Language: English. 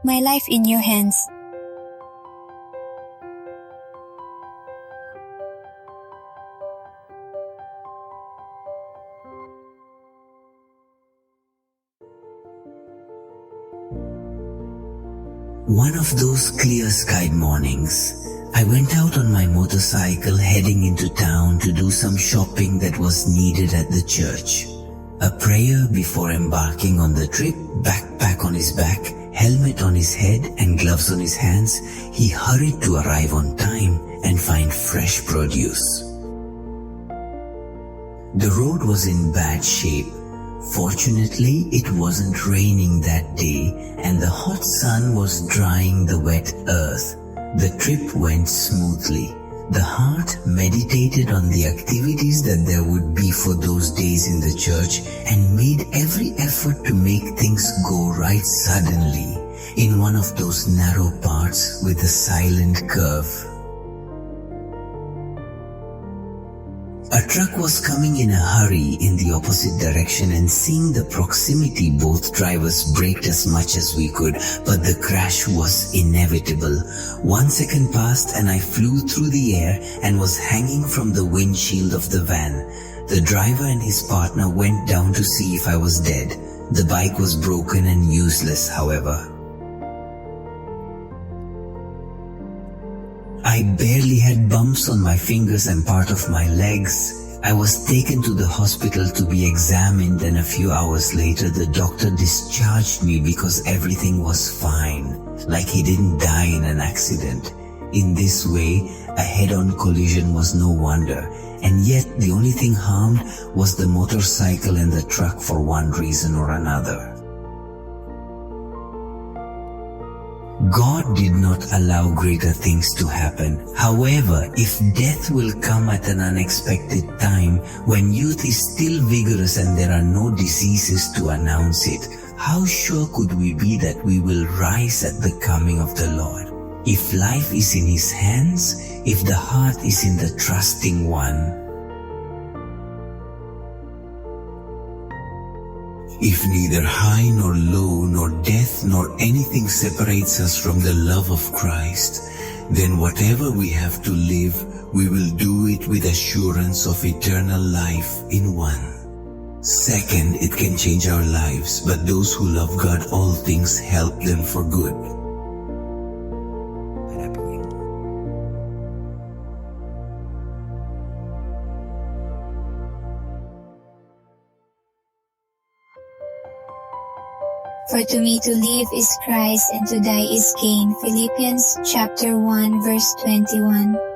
my life in your hands. One of those clear-skied mornings, I went out on my motorcycle heading into town to do some shopping that was needed at the church. A prayer before embarking on the trip, backpack on his back, helmet on his head and gloves on his hands, he hurried to arrive on time and find fresh produce. The road was in bad shape. Fortunately, it wasn't raining that day and the hot sun was drying the wet earth. The trip went smoothly. The heart meditated on the activities that there would be for those days in the church and made every effort to make things go right suddenly in one of those narrow parts with a silent curve. A truck was coming in a hurry in the opposite direction, and seeing the proximity, both drivers braked as much as we could, but the crash was inevitable. 1 second passed and I flew through the air and was hanging from the windshield of the van. The driver and his partner went down to see if I was dead. The bike was broken and useless, however. I barely had bumps on my fingers and part of my legs. I was taken to the hospital to be examined, and a few hours later the doctor discharged me because everything was fine, like he didn't die in an accident. In this way, a head-on collision was no wonder, and yet the only thing harmed was the motorcycle and the truck for one reason or another. God did not allow greater things to happen. However, if death will come at an unexpected time, when youth is still vigorous and there are no diseases to announce it, how sure could we be that we will rise at the coming of the Lord? If life is in His hands, if the heart is in the trusting one, if neither high nor low, nor death nor anything separates us from the love of Christ, then whatever we have to live, we will do it with assurance of eternal life in one. Second, it can change our lives, but those who love God, all things help them for good. For to me to live is Christ and to die is gain. Philippians chapter 1 verse 21.